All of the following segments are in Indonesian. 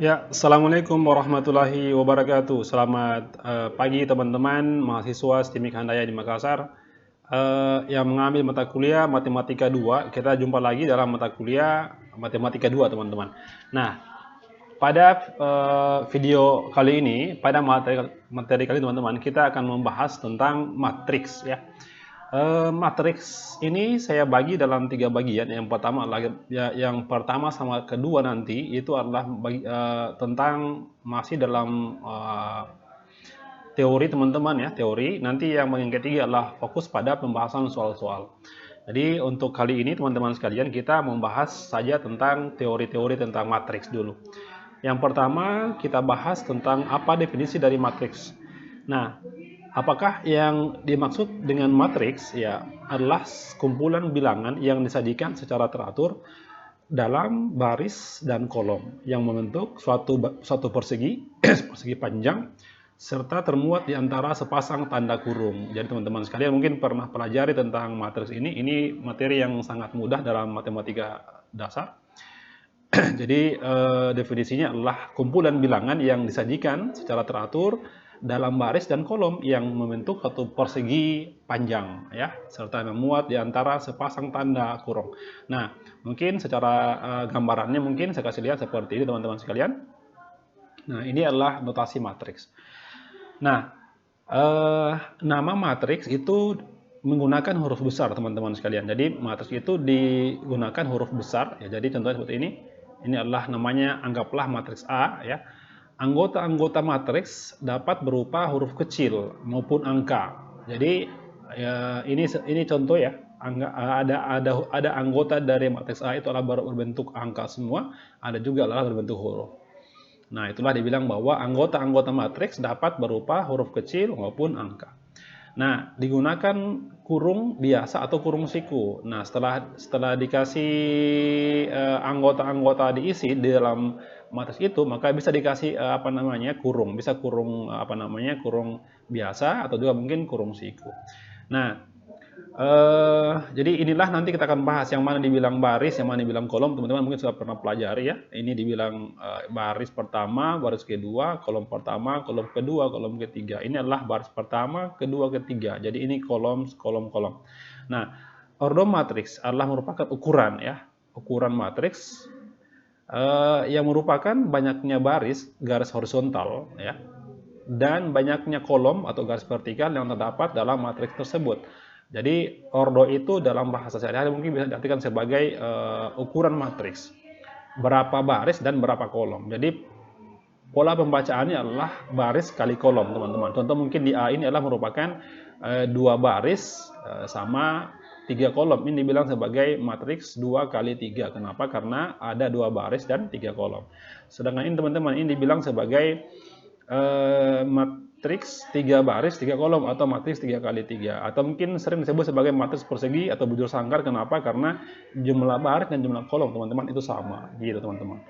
Ya, Assalamualaikum warahmatullahi wabarakatuh. Selamat pagi teman-teman mahasiswa STIMIK Handaya di Makassar yang mengambil mata kuliah Matematika 2. Kita jumpa lagi dalam mata kuliah Matematika 2, teman-teman. Nah, pada video kali ini, pada materi kali ini, teman-teman, kita akan membahas tentang matriks ya. Matriks ini saya bagi dalam 3 bagian. Yang pertama sama kedua nanti itu adalah tentang masih dalam teori, teman-teman ya, teori. Nanti yang bagian ketiga adalah fokus pada pembahasan soal-soal. Jadi untuk kali ini teman-teman sekalian kita membahas saja tentang teori-teori tentang matriks dulu. Yang pertama kita bahas tentang apa definisi dari matriks. Nah, apakah yang dimaksud dengan matriks ya adalah kumpulan bilangan yang disajikan secara teratur dalam baris dan kolom yang membentuk suatu persegi persegi panjang serta termuat di antara sepasang tanda kurung. Jadi teman-teman sekalian mungkin pernah pelajari tentang matriks ini. Ini materi yang sangat mudah dalam matematika dasar. Jadi definisinya adalah kumpulan bilangan yang disajikan secara teratur dalam baris dan kolom yang membentuk satu persegi panjang ya, serta memuat di antara sepasang tanda kurung. Nah, mungkin secara gambarannya mungkin saya kasih lihat seperti ini teman-teman sekalian. Nah, ini adalah notasi matriks. Nah, nama matriks itu menggunakan huruf besar teman-teman sekalian. Jadi matriks itu digunakan huruf besar ya. Jadi contohnya seperti ini. Ini adalah namanya, anggaplah matriks A ya. Anggota-anggota matriks dapat berupa huruf kecil maupun angka. Jadi ya, ini contoh ya. Ada anggota dari matriks A itu adalah berbentuk angka semua, ada juga adalah berbentuk huruf. Nah, itulah dibilang bahwa anggota-anggota matriks dapat berupa huruf kecil maupun angka. Nah, digunakan kurung biasa atau kurung siku. Nah, setelah dikasih anggota-anggota diisi di dalam matriks itu, maka bisa dikasih kurung, bisa kurung kurung biasa atau juga mungkin kurung siku. Nah, jadi inilah nanti kita akan bahas yang mana dibilang baris, yang mana dibilang kolom. Teman-teman mungkin sudah pernah pelajari ya. Ini dibilang baris pertama, baris kedua, kolom pertama, kolom kedua, kolom ketiga. Ini adalah baris pertama, kedua, ketiga. Jadi ini kolom. Nah, ordo matriks adalah merupakan ukuran ya, ukuran matriks yang merupakan banyaknya garis horizontal ya, dan banyaknya kolom atau garis vertikal yang terdapat dalam matriks tersebut. Jadi ordo itu dalam bahasa sehari-hari mungkin bisa diartikan sebagai ukuran matriks. Berapa baris dan berapa kolom. Jadi pola pembacaannya adalah baris kali kolom, teman-teman. Contoh mungkin di A ini adalah merupakan 2 baris sama 3 kolom. Ini dibilang sebagai matriks 2 kali 3. Kenapa? Karena ada 2 baris dan 3 kolom. Sedangkan ini teman-teman, ini dibilang sebagai matriks 3 baris 3 kolom atau matriks 3 kali 3, atau mungkin sering disebut sebagai matriks persegi atau bujur sangkar. Kenapa? Karena jumlah baris dan jumlah kolom teman-teman itu sama gitu teman-teman.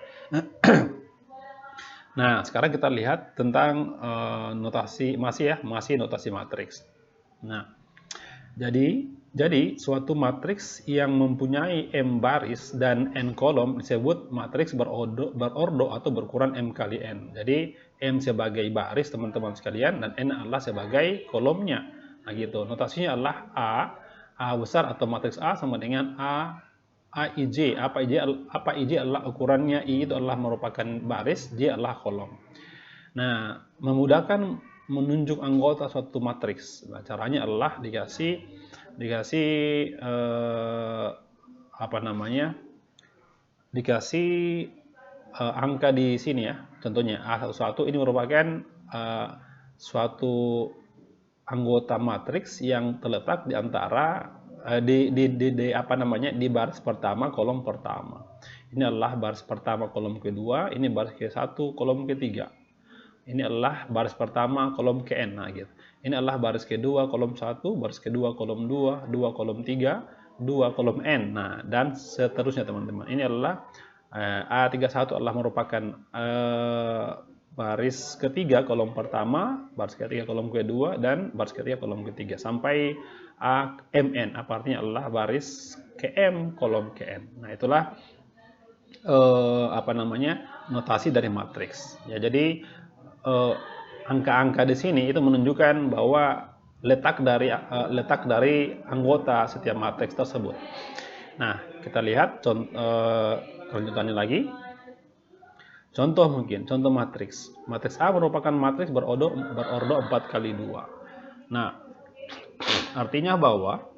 Nah, sekarang kita lihat tentang notasi masih notasi matriks. Nah, jadi suatu matriks yang mempunyai M baris dan N kolom disebut matriks berordo atau berukuran M kali N. Jadi M sebagai baris teman-teman sekalian dan N adalah sebagai kolomnya. Nah gitu. Notasinya adalah A besar atau matriks A sama dengan AIJ. Apa IJ adalah ukurannya, I itu adalah merupakan baris, J adalah kolom. Nah, memudahkan menunjuk anggota suatu matriks. Nah, caranya adalah dikasih angka di sini ya. Contohnya A11 ini merupakan suatu anggota matriks yang terletak di antara di baris pertama kolom pertama. Ini adalah baris pertama kolom kedua, ini baris ke-1 kolom ketiga. Ini adalah baris pertama kolom ke-n. Nah, gitu. Ini adalah baris kedua kolom 1, baris kedua kolom 2, 2 kolom 3, 2 kolom n. Nah, dan seterusnya teman-teman. Ini adalah A31 adalah merupakan baris ketiga kolom pertama, baris ketiga kolom kedua, dan baris ketiga kolom ketiga sampai AMN. Artinya adalah baris KM kolom KN. Nah, itulah notasi dari matriks. Ya, jadi angka-angka di sini itu menunjukkan bahwa letak dari anggota setiap matriks tersebut. Nah, kita lihat kelanjutannya lagi. Contoh matriks. Matriks A merupakan matriks berordo 4 kali 2. Nah, artinya bahwa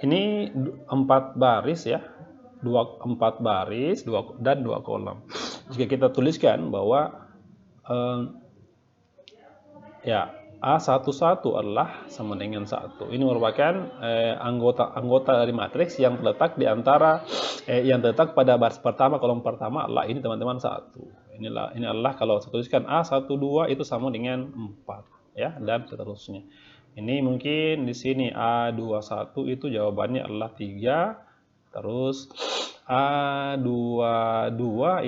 ini 4 baris ya, 4 baris dan 2 kolom. Jika kita tuliskan bahwa ya A11 adalah sama dengan 1. Ini merupakan anggota dari matriks yang terletak di antara yang terletak pada baris pertama, kolom pertama adalah ini teman-teman 1. Ini adalah kalau saya tuliskan A12 itu sama dengan 4 ya, dan seterusnya. Ini mungkin di sini A21 itu jawabannya adalah 3. Terus A22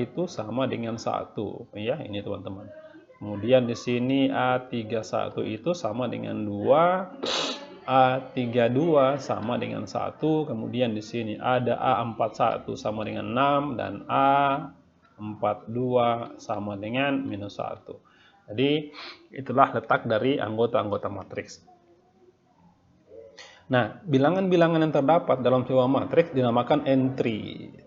itu sama dengan 1 ya, ini teman-teman. Kemudian di sini A31 itu sama dengan 2, A32 sama dengan 1, kemudian di sini ada A41 sama dengan 6 dan A42 sama dengan -1. Jadi itulah letak dari anggota-anggota matriks. Nah, bilangan-bilangan yang terdapat dalam sebuah matriks dinamakan entry.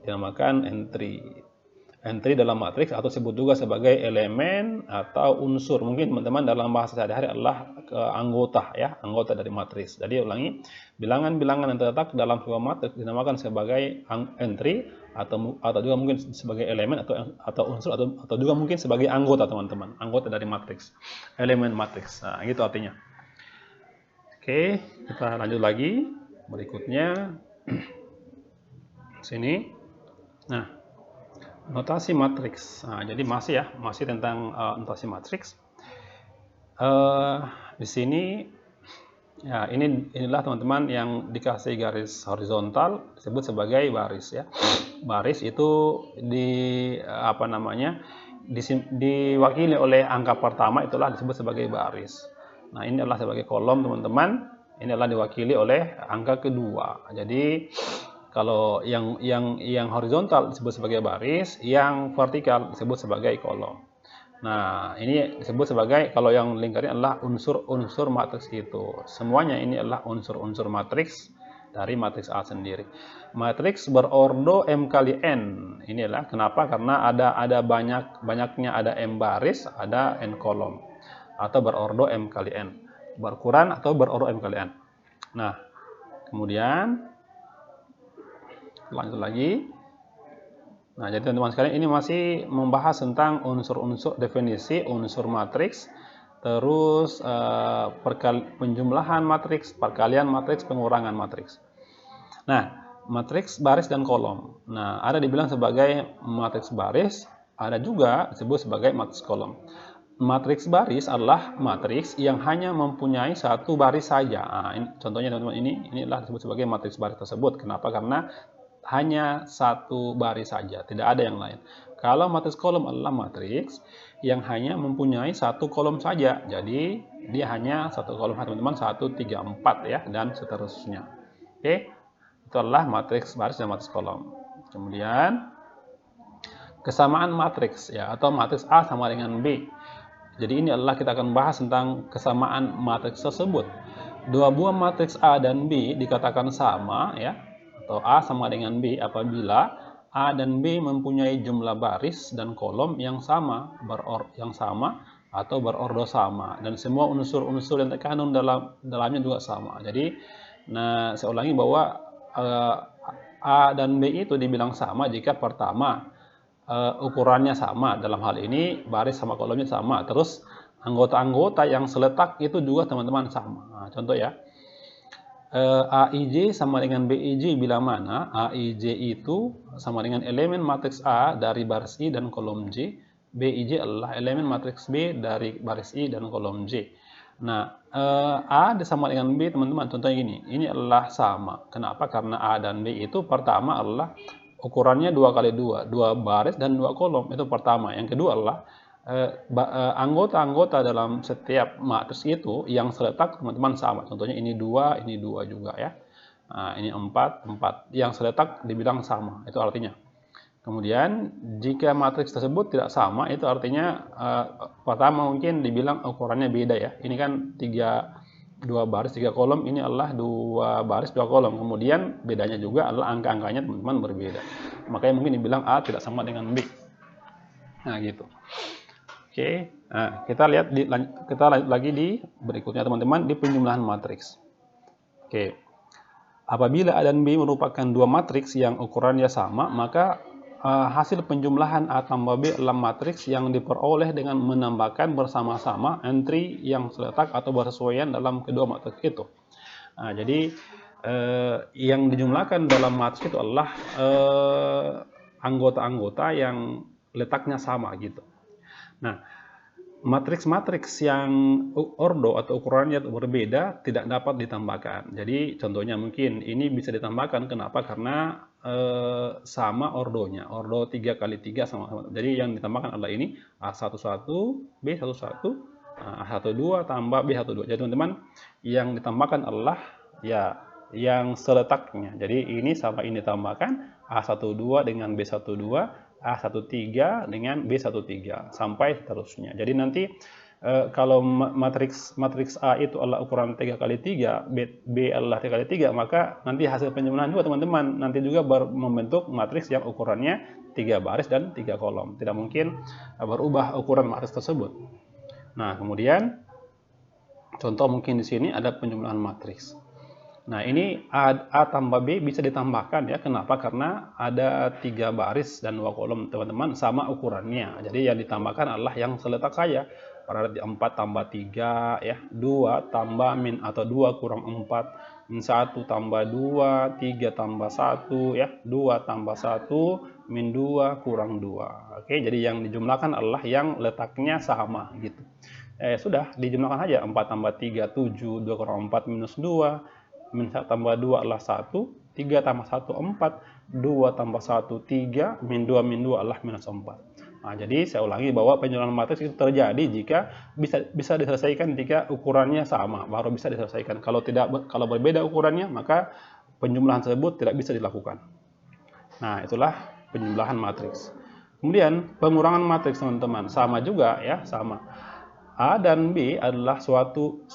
Entry dalam matriks atau disebut juga sebagai elemen atau unsur. Mungkin teman-teman dalam bahasa sehari-hari adalah anggota ya, anggota dari matriks. Jadi ulangi, bilangan-bilangan yang terletak dalam sebuah matriks dinamakan sebagai entry atau juga mungkin sebagai elemen atau unsur atau juga mungkin sebagai anggota teman-teman, anggota dari matriks, elemen matriks. Nah, gitu artinya. Oke, kita lanjut lagi berikutnya. Sini. Nah, notasi matriks. Nah, jadi masih tentang notasi matriks. Di sini ya inilah teman-teman yang dikasih garis horizontal disebut sebagai baris ya. Baris itu diwakili oleh angka pertama, itulah disebut sebagai baris. Nah, ini adalah sebagai kolom teman-teman. Ini adalah diwakili oleh angka kedua. Jadi kalau yang horizontal disebut sebagai baris, yang vertikal disebut sebagai kolom. Nah, ini disebut sebagai, kalau yang lingkaran adalah unsur-unsur matriks itu. Semuanya ini adalah unsur-unsur matriks dari matriks A sendiri. Matriks berordo M kali N. Ini adalah kenapa? Karena ada banyaknya ada M baris, ada N kolom. Atau berordo M kali N. Berukuran atau berordo M kali N. Nah, kemudian lanjut lagi. Nah, jadi teman-teman sekalian, ini masih membahas tentang unsur-unsur definisi unsur matriks, terus penjumlahan matriks, perkalian matriks, pengurangan matriks. Nah, matriks baris dan kolom. Nah, ada dibilang sebagai matriks baris, ada juga disebut sebagai matriks kolom. Matriks baris adalah matriks yang hanya mempunyai satu baris saja. Nah, contohnya teman-teman, ini adalah disebut sebagai matriks baris tersebut. Kenapa? Karena hanya satu baris saja, tidak ada yang lain. Kalau matriks kolom adalah matriks yang hanya mempunyai satu kolom saja. Jadi dia hanya satu kolom, teman-teman, 1, 3, 4 ya, dan seterusnya. Oke, itu adalah matriks baris dan matriks kolom. Kemudian kesamaan matriks ya, atau matriks A sama dengan B. Jadi ini adalah kita akan bahas tentang kesamaan matriks tersebut. Dua buah matriks A dan B dikatakan sama ya, atau A sama dengan B apabila A dan B mempunyai jumlah baris dan kolom yang sama atau berordo sama, dan semua unsur-unsur yang terkandung dalamnya juga sama. Jadi, saya ulangi bahwa A dan B itu dibilang sama jika pertama ukurannya sama, dalam hal ini baris sama kolomnya sama, terus anggota-anggota yang seletak itu juga teman-teman sama. Nah, contoh ya, AIJ sama dengan BIJ bila mana AIJ itu sama dengan elemen matriks A dari baris I dan kolom J, BIJ adalah elemen matriks B dari baris I dan kolom J. Nah, A sama dengan B teman-teman, contohnya gini, ini adalah sama. Kenapa? Karena A dan B itu pertama adalah ukurannya 2 kali 2, 2 baris dan 2 kolom, itu pertama. Yang kedua adalah anggota-anggota dalam setiap matriks itu yang seletak teman-teman sama. Contohnya ini 2 juga ya. Nah, ini 4 4. Yang seletak dibilang sama, itu artinya. Kemudian jika matriks tersebut tidak sama, itu artinya pertama mungkin dibilang ukurannya beda ya. Ini kan 2 baris 3 kolom, ini adalah 2 baris 2 kolom. Kemudian bedanya juga adalah angka-angkanya teman-teman berbeda. Makanya mungkin dibilang A tidak sama dengan B. Nah, gitu. Oke. Nah, kita lanjut lagi di berikutnya teman-teman, di penjumlahan matriks. Oke. Apabila A dan B merupakan dua matriks yang ukurannya sama, maka hasil penjumlahan A tambah B adalah matriks yang diperoleh dengan menambahkan bersama-sama entry yang seletak atau bersesuaian dalam kedua matriks itu. Nah, jadi yang dijumlahkan dalam matriks itu adalah anggota-anggota yang letaknya sama gitu. Nah, matriks-matriks yang ordo atau ukurannya berbeda tidak dapat ditambahkan. Jadi contohnya mungkin ini bisa ditambahkan. Kenapa? Karena sama ordonya. Ordo 3 kali 3 sama. Jadi yang ditambahkan adalah ini A11, B11, A12 tambah B12. Jadi teman-teman, yang ditambahkan adalah ya yang seletaknya. Jadi ini sama ini tambahkan A12 dengan B12, A13 dengan B13 sampai seterusnya. Jadi nanti kalau matriks A itu adalah ukuran 3 kali 3, B adalah 3 kali 3, maka nanti hasil penjumlahan juga teman-teman nanti juga membentuk matriks yang ukurannya 3 baris dan 3 kolom. Tidak mungkin berubah ukuran matriks tersebut. Nah, kemudian contoh mungkin di sini ada penjumlahan matriks. Nah, ini A tambah B bisa ditambahkan ya. Kenapa? Karena ada 3 baris dan 2 kolom teman-teman sama ukurannya. Jadi yang ditambahkan adalah yang seletak saja. Pada 4 tambah 3 ya, 2 tambah min atau 2 kurang 4, min 1 tambah 2, 3 tambah 1 ya, 2 tambah 1, min 2 kurang 2. Oke, jadi yang dijumlahkan adalah yang letaknya sama gitu. Sudah dijumlahkan saja 4 tambah 3 7, 2 kurang 4 minus 2, min 1 tambah 2 adalah 1, 3 tambah 1 4, 2 tambah 1 3, min 2 adalah minus 4. Nah, jadi saya ulangi bahwa penjumlahan matriks itu terjadi jika bisa diselesaikan jika ukurannya sama, baru bisa diselesaikan. Kalau berbeda ukurannya, maka penjumlahan tersebut tidak bisa dilakukan. Nah, itulah penjumlahan matriks. Kemudian pengurangan matriks teman-teman sama juga ya, sama. A dan B adalah suatu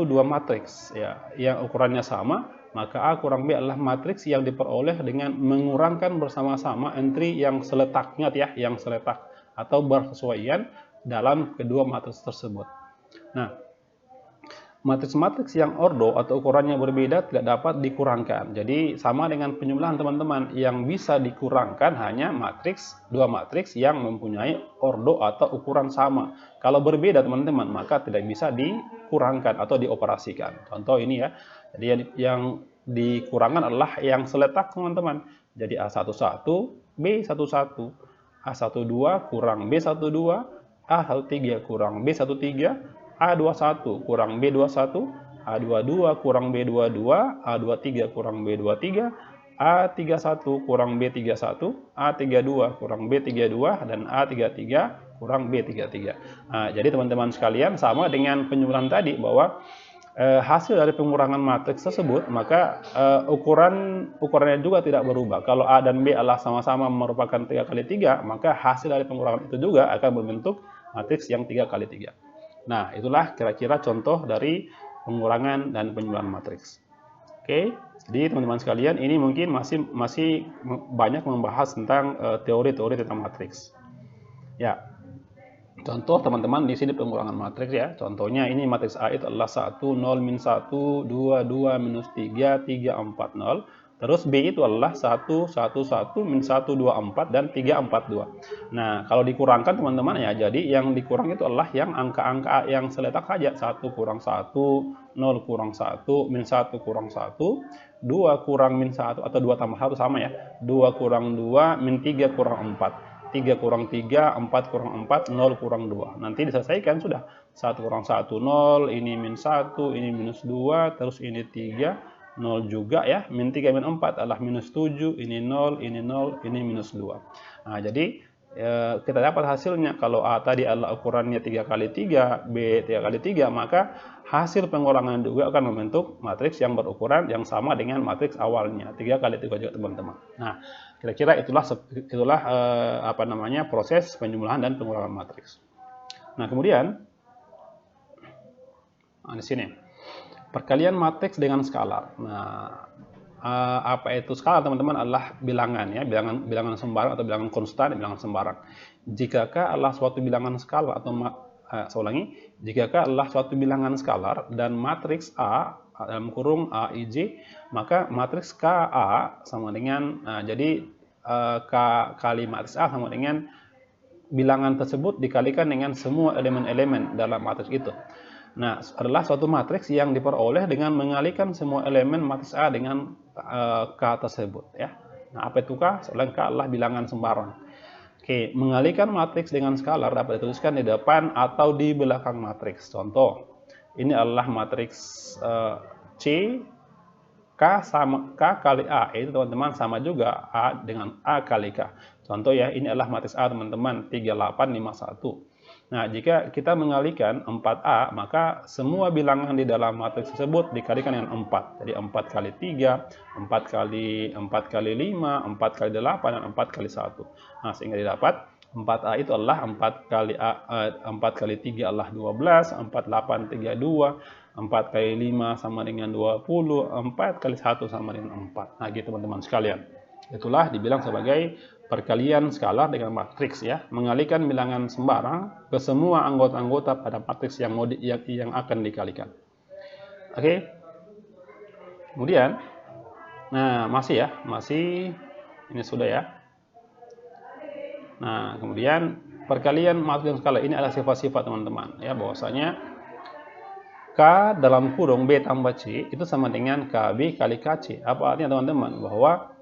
dua matriks ya, yang ukurannya sama, maka A kurang B adalah matriks yang diperoleh dengan mengurangkan bersama-sama entry yang seletaknya ya, yang seletak atau bersesuaian dalam kedua matriks tersebut. Nah, matriks-matriks yang ordo atau ukurannya berbeda tidak dapat dikurangkan. Jadi sama dengan penjumlahan teman-teman, yang bisa dikurangkan hanya dua matriks yang mempunyai ordo atau ukuran sama. Kalau berbeda teman-teman, maka tidak bisa dikurangkan atau dioperasikan. Contoh ini ya. Jadi yang dikurangkan adalah yang seletak teman-teman. Jadi A11, B11, A12 kurang B12, A13 kurang B13, A21 kurang B21, A22 kurang B22, A23 kurang B23, A31 kurang B31, A32 kurang B32, dan A33 kurang B33. Nah, jadi teman-teman sekalian sama dengan penjumlahan tadi bahwa hasil dari pengurangan matriks tersebut, maka ukurannya juga tidak berubah. Kalau A dan B adalah sama-sama merupakan 3 kali 3, maka hasil dari pengurangan itu juga akan membentuk matriks yang 3 kali 3. Nah, itulah kira-kira contoh dari pengurangan dan penjumlahan matriks. Oke, jadi teman-teman sekalian, ini mungkin masih banyak membahas tentang teori-teori tentang matriks. Ya, contoh teman-teman di sini pengurangan matriks ya. Contohnya ini matriks A itu adalah 1, 0, min 1, 2, 2, minus 3, 3, 4, 0. Terus B itu adalah 1, 1, 1, min 1, 2, 4, dan 3, 4, 2. Nah, kalau dikurangkan teman-teman ya, jadi yang dikurang itu adalah yang angka-angka yang seletak saja. 1 kurang 1, 0 kurang 1, min 1 kurang 1, 2 kurang min 1, atau 2 tambah 1 sama ya. 2 kurang 2, min 3 kurang 4. 3 kurang 3, 4 kurang 4, 0 kurang 2. Nanti diselesaikan sudah. 1 kurang 1, 0, ini min 1, ini minus 2, terus ini 3, 0 juga ya, min 3 min 4 adalah minus 7, ini 0, ini 0, ini minus 2. Nah, jadi kita dapat hasilnya. Kalau A tadi adalah ukurannya 3 kali 3, B 3 kali 3, maka hasil pengurangan juga akan membentuk matriks yang berukuran yang sama dengan matriks awalnya, 3 kali 3 juga teman-teman. Nah, kira-kira itulah proses penjumlahan dan pengurangan matriks. Nah, kemudian di sini perkalian matriks dengan skalar. Nah, apa itu skalar teman-teman? Adalah bilangan ya, bilangan sembarang atau bilangan konstan, bilangan sembarang. Jikakah adalah suatu bilangan skalar atau jikakah adalah suatu bilangan skalar dan matriks A dalam kurung A, I, J, maka matriks KA sama dengan jadi K kali matriks A sama dengan bilangan tersebut dikalikan dengan semua elemen-elemen dalam matriks itu. Nah, adalah suatu matriks yang diperoleh dengan mengalikan semua elemen matriks A dengan K tersebut ya. Nah, apa itu K? Soalnya K adalah bilangan sembarang. Oke, mengalihkan matriks dengan skalar dapat dituliskan di depan atau di belakang matriks. Contoh, ini adalah matriks C, K kali A, itu teman-teman sama juga A dengan A kali K. Contoh ya, ini adalah matriks A teman-teman, 3851. Nah, jika kita mengalihkan 4A, maka semua bilangan di dalam matriks tersebut dikalikan dengan 4. Jadi 4 kali 3, 4 kali 5, 4 kali 8, dan 4 kali 1. Nah, sehingga didapat 4A itu adalah 4 kali 3 adalah 12, 4, 8, 32, 4 kali 5 sama dengan 20, 4 kali 1 sama dengan 4. Nah, gitu teman-teman sekalian. Itulah dibilang sebagai perkalian skalar dengan matriks ya, mengalihkan bilangan sembarang ke semua anggota-anggota pada matriks yang akan dikalikan. Oke. Kemudian, nah masih ini sudah ya. Nah, kemudian perkalian matriks skalar ini adalah sifat-sifat teman-teman ya, bahwasanya K dalam kurung B tambah C itu sama dengan KB kali KC. Apa artinya teman-teman? Bahwa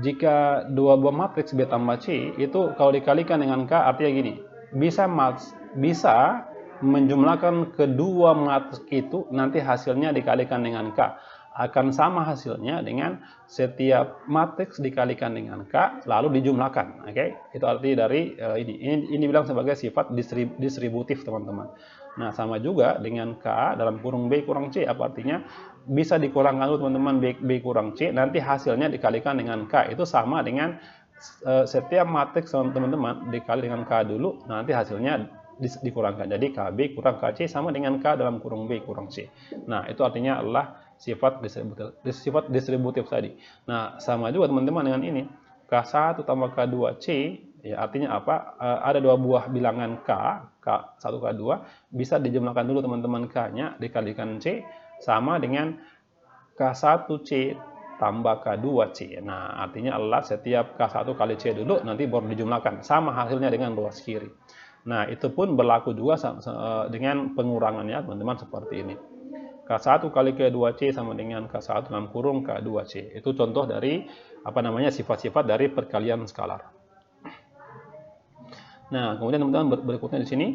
jika dua buah matriks B tambah C itu kalau dikalikan dengan K artinya gini, bisa menjumlahkan kedua matriks itu nanti hasilnya dikalikan dengan K akan sama hasilnya dengan setiap matriks dikalikan dengan K lalu dijumlahkan. Oke, itu arti dari ini bilang sebagai sifat distributif teman-teman. Nah, sama juga dengan K dalam kurung B kurang C, apa artinya? Bisa dikurangkan dulu teman-teman B kurang C, nanti hasilnya dikalikan dengan K. Itu sama dengan setiap matriks teman-teman dikali dengan K dulu, nanti hasilnya dikurangkan. Jadi KB kurang KC sama dengan K dalam kurung B kurang C. Nah, itu artinya adalah sifat distributif tadi. Nah, sama juga teman-teman dengan ini. K1 tambah K2C, ya artinya apa? Ada dua buah bilangan K1, K2, bisa dijumlahkan dulu teman-teman K-nya dikalikan C sama dengan K1C tambah K2C. Nah, artinya adalah setiap K1 kali C dulu nanti baru dijumlahkan. Sama hasilnya dengan ruas kiri. Nah, itu pun berlaku juga dengan pengurangannya teman-teman seperti ini. K1 kali K2C sama dengan K1 dalam kurung K2C. Itu contoh dari sifat-sifat dari perkalian skalar. Nah, kemudian teman-teman berikutnya di sini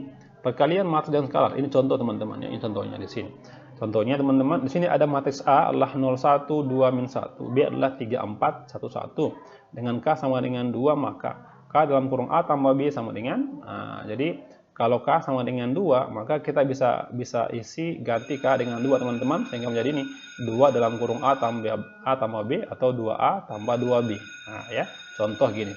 perkalian matriks dan skalar. Ini contoh teman-teman ya, ini contohnya di sini. Contohnya teman-teman, di sini ada matriks A adalah 0, 1, 2, min 1. B adalah 3, 4, 1, 1. Dengan K sama dengan 2, maka K dalam kurung A tambah B sama dengan, jadi kalau K sama dengan 2, maka kita bisa isi ganti K dengan 2 teman-teman, sehingga menjadi ini 2 dalam kurung A tambah B atau 2A tambah 2B. Nah ya, contoh gini.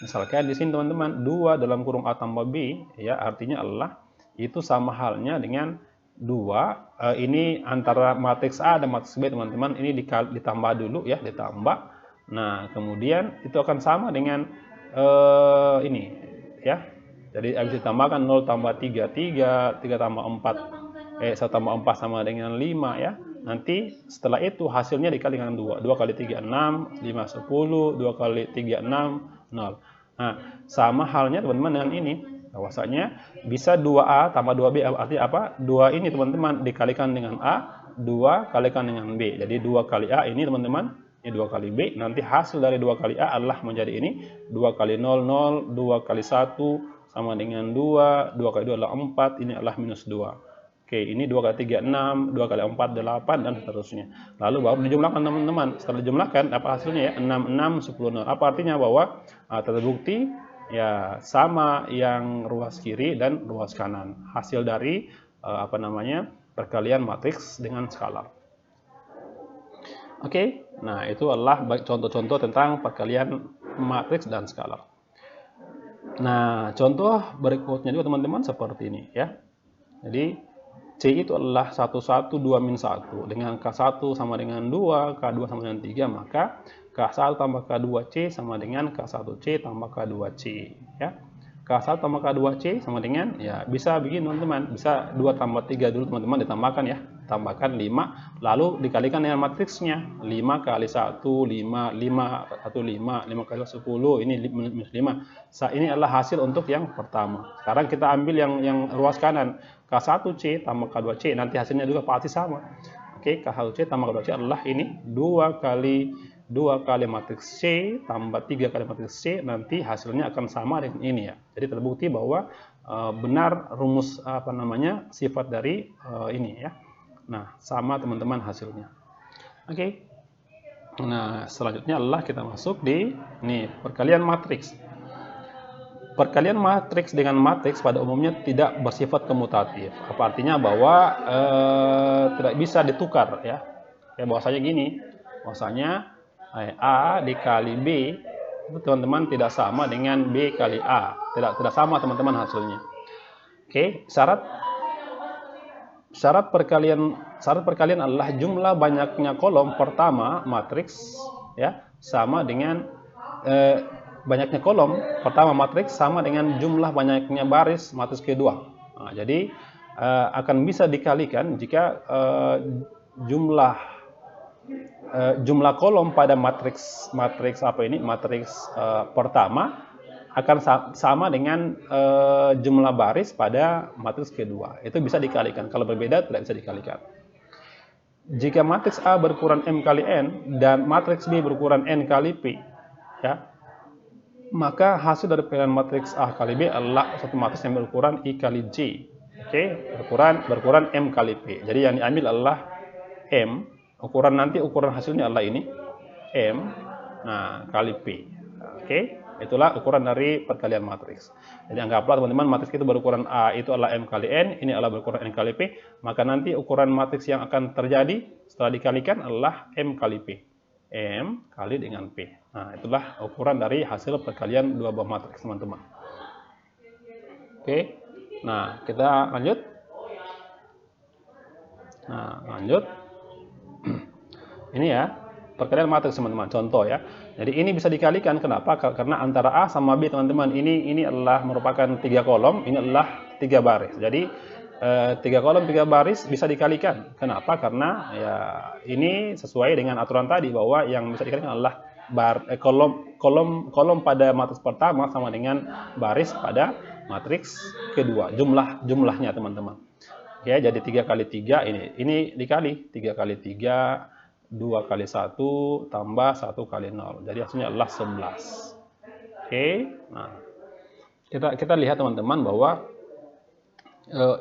Misalkan di sini teman-teman 2 dalam kurung A tambah B, ya artinya adalah itu sama halnya dengan 2, ini antara matriks A dan matriks B teman-teman, ini ditambah dulu ya, ditambah. Nah, kemudian itu akan sama dengan ini ya. Jadi habis ditambahkan 0 tambah 3, 3 tambah 4, 1 tambah 4 sama dengan 5 ya. Nanti setelah itu hasilnya dikalikan 2. 2 kali 3, 6, 5, 10, 2 kali 3, 6, 0. Nah, sama halnya teman-teman dengan ini. Bahwasanya bisa 2A tambah 2B, artinya apa? 2 ini teman-teman dikalikan dengan A, 2 kalikan dengan B. Jadi 2 kali A ini teman-teman, ini 2 kali B. Nanti hasil dari 2 kali A adalah menjadi ini 2 kali 0, 0, 2 kali 1 sama dengan 2, 2 kali 2 adalah 4, ini adalah minus 2. Oke, ini 2 kali 3, 6, 2 kali 4, 8, dan seterusnya. Lalu baru dijumlahkan teman-teman. Setelah dijumlahkan, apa hasilnya ya? 6, 6, 10, 0. Apa artinya? Bahwa terbukti ya sama yang ruas kiri dan ruas kanan. Hasil dari perkalian matriks dengan skalar. Oke, nah itu adalah contoh-contoh tentang perkalian matriks dan skalar. Nah, contoh berikutnya juga teman-teman seperti ini ya. Jadi C itu adalah 1, 1, 2, min 1. Dengan K1 sama dengan 2, K2 sama dengan 3, maka K1 tambah K2C sama dengan K1C tambah K2C. Ya. K1 tambah K2C sama dengan, ya bisa begini teman-teman. Bisa 2 tambah 3 dulu teman-teman, ditambahkan ya. Tambahkan 5, lalu dikalikan dengan matriksnya. 5 kali 1, 5, 5, 1, 5, 5 kali 10, ini minus 5. Ini adalah hasil untuk yang pertama. Sekarang kita ambil yang ruas kanan. K1C tambah K2C, nanti hasilnya juga pasti sama. Oke, K1C tambah K2C adalah ini 2 kali matriks C tambah 3 kali matriks C, nanti hasilnya akan sama dengan ini ya. Jadi terbukti bahwa benar rumus sifat dari ini ya. Nah, sama teman-teman hasilnya. Oke. Nah, selanjutnya adalah kita masuk di perkalian matriks. Perkalian matriks dengan matriks pada umumnya tidak bersifat komutatif. Apa artinya? Bahwa tidak bisa ditukar ya. Kayak bahwasanya gini, bahwasanya A dikali B itu teman-teman tidak sama dengan B kali A. Tidak sama teman-teman hasilnya. Oke, syarat perkalian adalah jumlah banyaknya kolom pertama matriks ya sama dengan banyaknya kolom pertama matriks sama dengan jumlah banyaknya baris matriks kedua. Nah, jadi akan bisa dikalikan jika jumlah kolom pada matriks pertama akan sama dengan jumlah baris pada matriks kedua. Itu bisa dikalikan. Kalau berbeda tidak bisa dikalikan. Jika matriks A berukuran M kali N dan matriks B berukuran N kali P, ya, maka hasil dari perkalian matriks A kali B adalah satu matriks yang berukuran I kali J. Oke, berukuran M kali P. Jadi yang diambil adalah M. Ukuran hasilnya adalah ini M, nah kali P. Oke. Itulah ukuran dari perkalian matriks. Jadi anggaplah teman-teman matriks itu berukuran A itu adalah M kali N, ini adalah berukuran N kali P, maka nanti ukuran matriks yang akan terjadi setelah dikalikan adalah M kali P. M kali dengan P. Nah, itulah ukuran dari hasil perkalian dua buah matriks, teman-teman. Oke. Nah, kita lanjut. Nah, lanjut. Ini ya. Perkalian matriks teman-teman, contoh ya. Jadi ini bisa dikalikan, kenapa? Karena antara A sama B teman-teman, ini adalah merupakan 3 kolom, ini adalah 3 baris. Jadi 3 kolom 3 baris bisa dikalikan. Kenapa? Karena ya ini sesuai dengan aturan tadi bahwa yang bisa dikalikan adalah kolom pada matriks pertama sama dengan baris pada matriks kedua. Jumlahnya teman-teman. Ya, jadi 3 kali 3 ini dikali 3 kali 3 2 kali 1 tambah 1 kali 0. Jadi hasilnya adalah 11. Oke. Nah, kita lihat teman-teman bahwa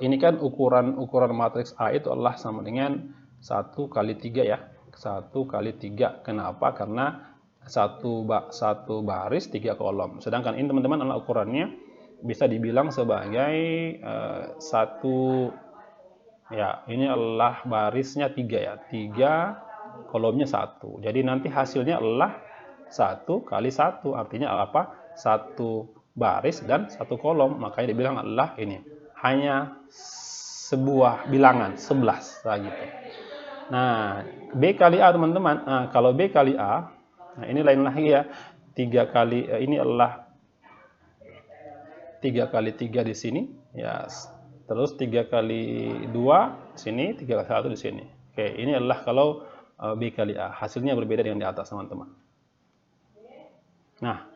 ini kan ukuran matriks A itu adalah sama dengan 1 kali 3 ya. 1 kali 3. Kenapa? Karena satu baris 3 kolom. Sedangkan ini teman-teman adalah ukurannya bisa dibilang sebagai ya, ini adalah barisnya 3 ya. 3 kolomnya 1. Jadi nanti hasilnya adalah 1 kali 1. Artinya apa? 1 baris dan 1 kolom. Makanya dibilang adalah ini. Hanya sebuah bilangan 11. Nah, gitu. Nah, B kali A teman-teman. Nah, kalau B kali A, nah ini lain lagi ya. 3 kali ini adalah 3 kali 3 di sini. Ya, terus 3 kali 2 di sini, 3 kali 1 di sini. Oke, ini adalah kalau B kali A. Hasilnya berbeda dengan di atas, teman-teman. Nah,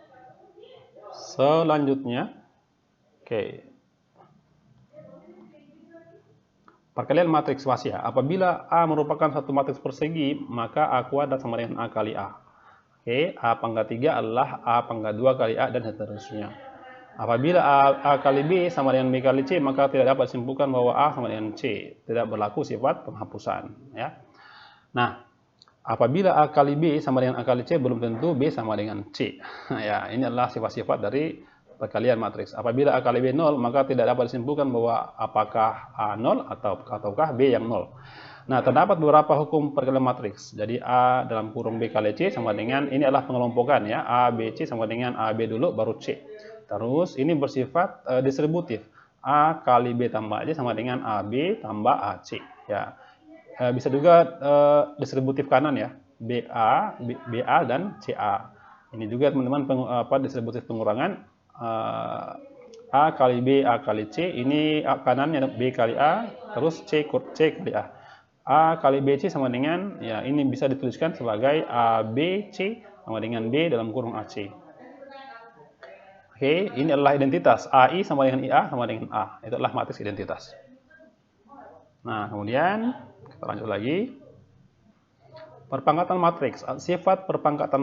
selanjutnya, oke. Perkalian matriks wasia. Apabila A merupakan satu matriks persegi, maka A kuadrat sama dengan A kali A. Oke, A pangkat 3 adalah A pangkat 2 kali A dan seterusnya. Apabila A kali B sama dengan B kali C, maka tidak dapat disimpulkan bahwa A sama dengan C. Tidak berlaku sifat penghapusan. Ya. Nah, apabila A kali B sama dengan A kali C, belum tentu B sama dengan C. Ya, ini adalah sifat-sifat dari perkalian matriks. Apabila A kali B 0, maka tidak dapat disimpulkan bahwa apakah A 0 ataukah B yang 0. Nah, terdapat beberapa hukum perkalian matriks. Jadi A dalam kurung B kali C sama dengan, ini adalah pengelompokan ya. A, B, C sama dengan A, B dulu baru C. Terus ini bersifat distributif. A kali B tambah C sama dengan AB tambah AC. Ya. Bisa juga distributif kanan ya. BA dan CA. Ini juga teman-teman distributif pengurangan. A kali B, A kali C. Ini kanannya B kali A, terus C kali A. A kali BC sama dengan, ya ini bisa dituliskan sebagai ABC sama dengan B dalam kurung AC. Oke, ini adalah identitas. AI sama dengan IA sama dengan A. Itu adalah matriks identitas. Nah, kemudian kita lanjut lagi. Perpangkatan matriks. Sifat perpangkatan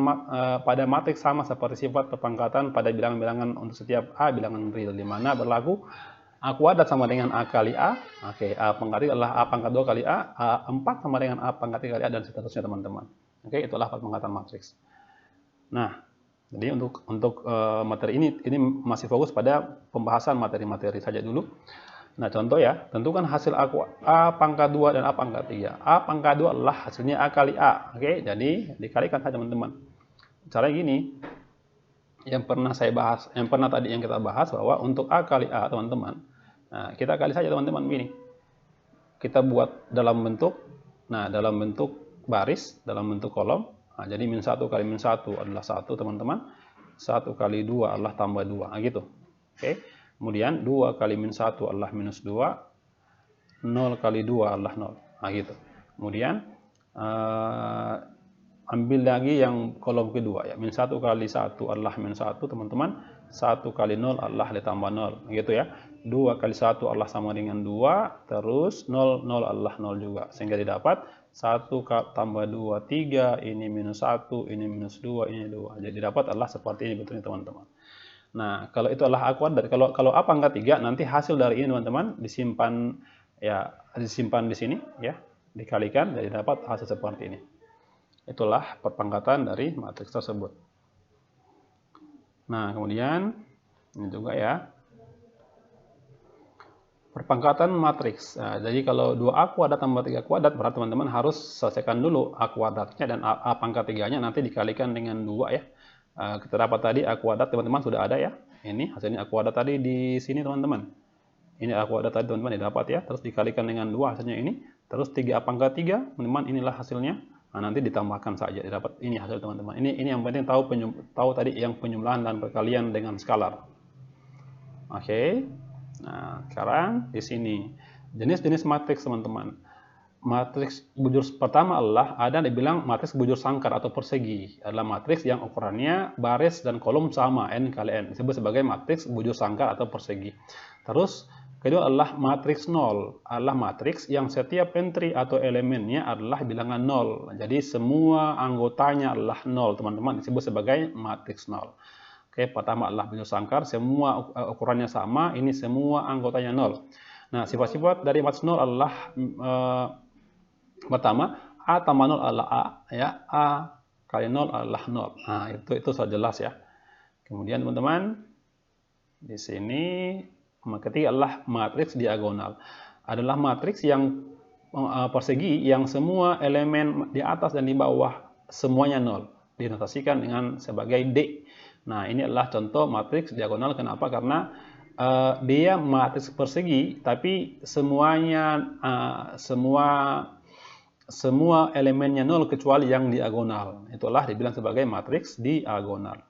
pada matriks sama seperti sifat perpangkatan pada bilangan-bilangan untuk setiap A bilangan real, di mana berlaku A kuadrat sama dengan A kali A. Oke, A pangkat 3 adalah A pangkat 2 kali A. A4 sama dengan A pangkat 3 kali A, dan seterusnya teman-teman. Oke, itulah perpangkatan matriks. Nah, jadi untuk materi ini masih fokus pada pembahasan materi-materi saja dulu. Nah, contoh ya, tentukan hasil A pangkat 2 dan A pangkat 3. A pangkat 2 adalah hasilnya A kali A. Oke, jadi dikalikan saja teman-teman. Caranya gini, yang pernah kita bahas bahwa untuk A kali A teman-teman, nah kita kali saja teman-teman begini. Kita buat dalam bentuk baris, dalam bentuk kolom. Nah, jadi min 1 kali min 1 adalah 1 teman-teman. 1 kali 2 adalah tambah 2. Nah, gitu. Oke. Kemudian 2 kali min 1 adalah minus 2. 0 kali 2 adalah 0. Nah, gitu. Kemudian ambil lagi yang kolom kedua ya. Min 1 kali 1 adalah min 1 teman-teman. 1 kali 0 adalah ditambah 0. Gitu ya. 2 kali 1 adalah sama dengan 2. Terus 0 adalah 0 juga. Sehingga didapat 1 tambah 2, 3, ini minus 1, ini minus 2, ini 2. Jadi dapat adalah seperti ini bentuknya teman-teman. Nah, kalau itu adalah A kuadrat, kalau A pangkat 3, nanti hasil dari ini teman-teman disimpan di sini ya, dikalikan, jadi dapat hasil seperti ini. Itulah perpangkatan dari matriks tersebut. Nah, kemudian ini juga ya. Perpangkatan matriks. Nah, jadi kalau 2A kuadrat tambah 3 kuadrat, berarti teman-teman harus selesaikan dulu A kuadratnya dan A pangkat 3-nya nanti dikalikan dengan 2 ya. Kita dapat tadi A kuadrat teman-teman sudah ada ya. Ini hasilnya A kuadrat tadi di sini teman-teman. Ini A kuadrat tadi teman-teman didapat ya. Terus dikalikan dengan 2 hasilnya ini. Terus 3A pangkat 3, teman-teman inilah hasilnya. Nah, nanti ditambahkan saja didapat ini hasil teman-teman. Ini yang penting tahu tadi yang penyumlahan dan perkalian dengan skalar. Oke. Nah, sekarang di sini jenis-jenis matriks teman-teman. Matriks bujur pertama adalah ada dibilang matriks bujur sangkar atau persegi. Adalah matriks yang ukurannya baris dan kolom sama n kali n. Disebut sebagai matriks bujur sangkar atau persegi. Terus kedua adalah matriks nol. Adalah matriks yang setiap entry atau elemennya adalah bilangan 0. Jadi semua anggotanya adalah 0 teman-teman. Disebut sebagai matriks nol. Oke, pertama adalah bujur sangkar, semua ukurannya sama, ini semua anggotanya 0. Nah, sifat-sifat dari matriks 0 adalah pertama, A tambah 0 adalah A, ya. A kali 0 adalah 0. Nah, itu sudah jelas ya. Kemudian teman-teman, di sini ketiga adalah matriks diagonal. Adalah matriks yang persegi yang semua elemen di atas dan di bawah semuanya 0. Dinotasikan dengan sebagai D. Nah, ini adalah contoh matriks diagonal. Kenapa? Karena dia matriks persegi, tapi semua elemennya 0 kecuali yang diagonal. Itulah dibilang sebagai matriks diagonal.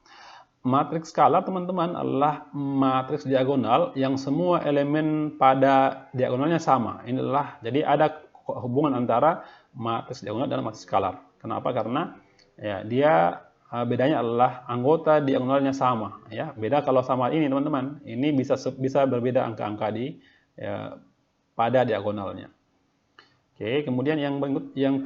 Matriks skalar teman-teman adalah matriks diagonal yang semua elemen pada diagonalnya sama. Inilah, jadi ada hubungan antara matriks diagonal dan matriks skalar. Kenapa? Karena ya dia bedanya adalah anggota diagonalnya sama ya. Beda kalau sama ini teman-teman. Ini bisa berbeda angka-angka pada diagonalnya. Oke, kemudian yang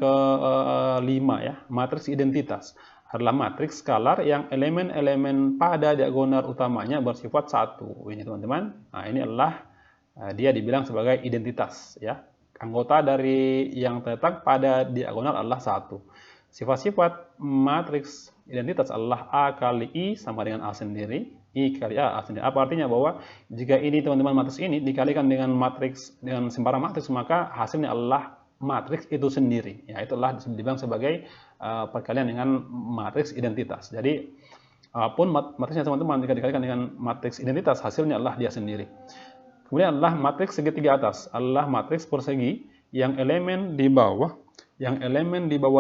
kelima ya, matriks identitas. adalah matriks skalar yang elemen-elemen pada diagonal utamanya bersifat satu. Ini teman-teman. Nah, ini adalah dia dibilang sebagai identitas, ya. Anggota dari yang terletak pada diagonal adalah satu. Sifat-sifat matriks identitas adalah A kali I sama dengan A sendiri, I kali A sendiri. Apa artinya? Bahwa jika ini teman-teman matriks ini dikalikan dengan matriks, dengan sembarang matriks, maka hasilnya adalah matriks itu sendiri. Ya, itulah dibilang sebagai perkalian dengan matriks identitas. Jadi pun matriksnya teman-teman jika dikalikan dengan matriks identitas, hasilnya adalah dia sendiri. Kemudian adalah matriks segitiga atas, adalah matriks persegi yang elemen di bawah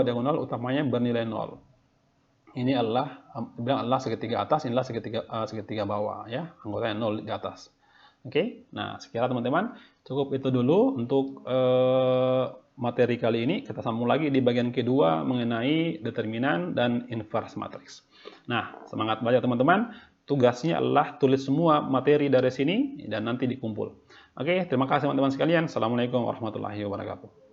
diagonal utamanya bernilai 0. Ini adalah segitiga atas, inilah segitiga bawah, ya, anggotanya 0 di atas. Oke, nah sekira teman-teman, cukup itu dulu untuk materi kali ini. Kita sambung lagi di bagian kedua mengenai determinan dan inverse matriks. Nah, semangat belajar teman-teman. Tugasnya adalah tulis semua materi dari sini dan nanti dikumpul. Oke, terima kasih teman-teman sekalian. Assalamualaikum warahmatullahi wabarakatuh.